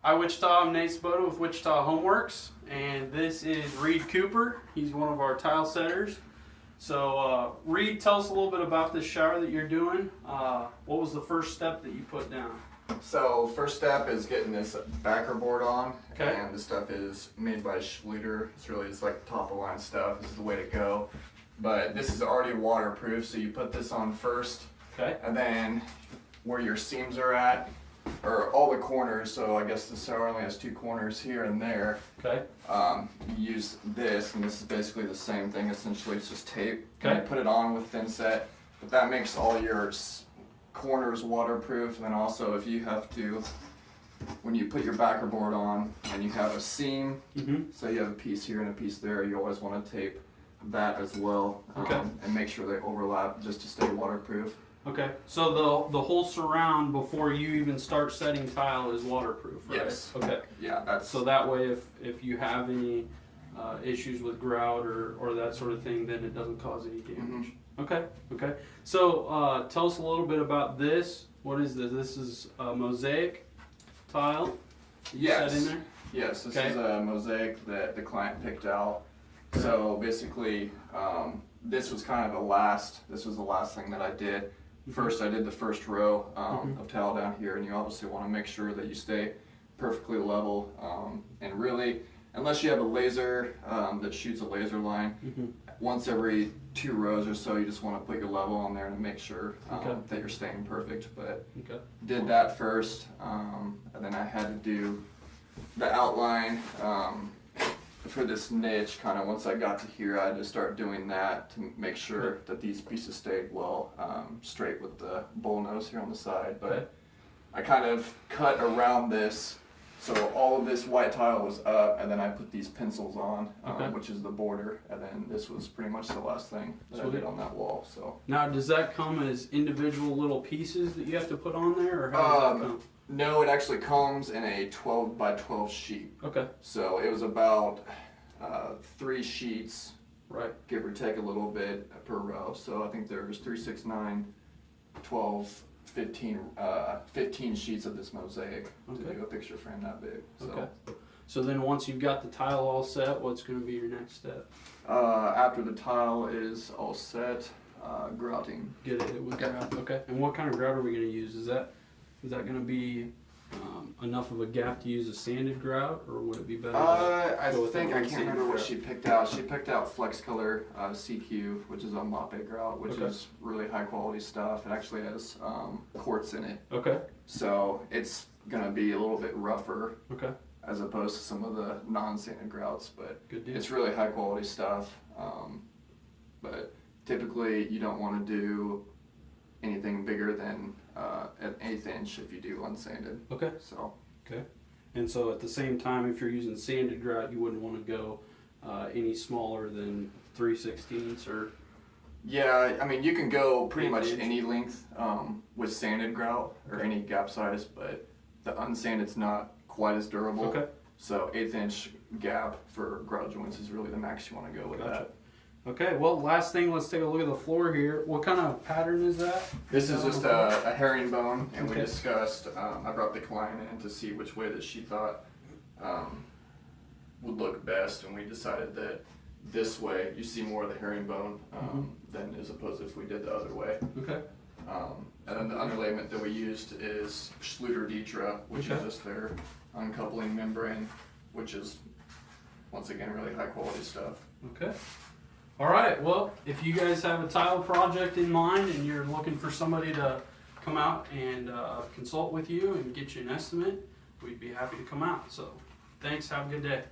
Hi Wichita, I'm Nate Spoda with Wichita Homeworks, and this is Reed Cooper. He's one of our tile setters. So Reed, tell us a little bit about this shower that you're doing. What was the first step that you put down? So first step is getting this backer board on, Okay. and this stuff is made by Schluter. It's like top of line stuff. This is the way to go. But this is already waterproof, so you put this on first, Okay. and then where your seams are at, or all the corners, so I guess the shower only has 2 corners here and there. Okay. You use this, and this is basically the same thing. Essentially, it's just tape. Okay. And you put it on with thin set, but that makes all your corners waterproof. And then also, if you have to, when you put your backer board on and you have a seam, so you have a piece here and a piece there, you always want to tape that as well, Okay. and make sure they overlap just to stay waterproof. Okay. So the whole surround before you even start setting tile is waterproof, right? Yes. Okay. Yeah, that's So that way, if you have any issues with grout or that sort of thing, then it doesn't cause any damage. Okay. Okay. So tell us a little bit about this. What is this? This is a Mosaic tile. yes. Set in there. Yes, this Okay. is a Mosaic that the client picked out. So basically, this was kind of the last thing that I did. First, I did the first row of tile down here, and you obviously want to make sure that you stay perfectly level. And really, unless you have a laser that shoots a laser line, once every 2 rows or so, you just want to put your level on there and make sure that you're staying perfect. But did that first, and then I had to do the outline for this niche. Kind of once I got to here, I had to start doing that to make sure that these pieces stayed well straight with the bull nose here on the side. But I kind of cut around this, so all of this white tile was up, and then I put these pencils on, which is the border, and then this was pretty much the last thing that I did on that wall. So now, does that come as individual little pieces that you have to put on there, or how does that come? No, it actually comes in a 12 by 12 sheet. Okay. So it was about 3 sheets, Right. give or take a little bit per row. So I think there's 3, 6, 9, 12, 15 sheets of this Mosaic to do a picture frame that big. So. Okay. So then once you've got the tile all set, what's going to be your next step? After the tile is all set, grouting. Get it with grout. Okay. And what kind of grout are we going to use? Is that going to be enough of a gap to use a sanded grout, or would it be better? I can't remember what she picked out. She picked out Flex Color CQ, which is a Mosaic grout, which is really high quality stuff. It actually has quartz in it. Okay. So it's gonna be a little bit rougher. Okay. As opposed to some of the non-sanded grouts, but it's really high quality stuff. But typically you don't want to do anything bigger than an 1/8 inch if you do unsanded. Okay. So. Okay. And so at the same time, if you're using sanded grout, you wouldn't want to go any smaller than 3/16 or. Yeah, I mean you can go pretty much any length with sanded grout or any gap size, but the unsanded's not quite as durable. Okay. So 1/8 inch gap for grout joints is really the max you want to go with that. Okay, well, last thing, let's take a look at the floor here. What kind of pattern is that? This is just a herringbone, and we discussed, I brought the client in to see which way that she thought would look best, and we decided that this way, you see more of the herringbone than as opposed to if we did the other way. Okay. And then the underlayment that we used is Schluter Ditra, which is just their uncoupling membrane, which is, once again, really high quality stuff. Okay. All right, well, if you guys have a tile project in mind and you're looking for somebody to come out and consult with you and get you an estimate, we'd be happy to come out. So thanks, have a good day.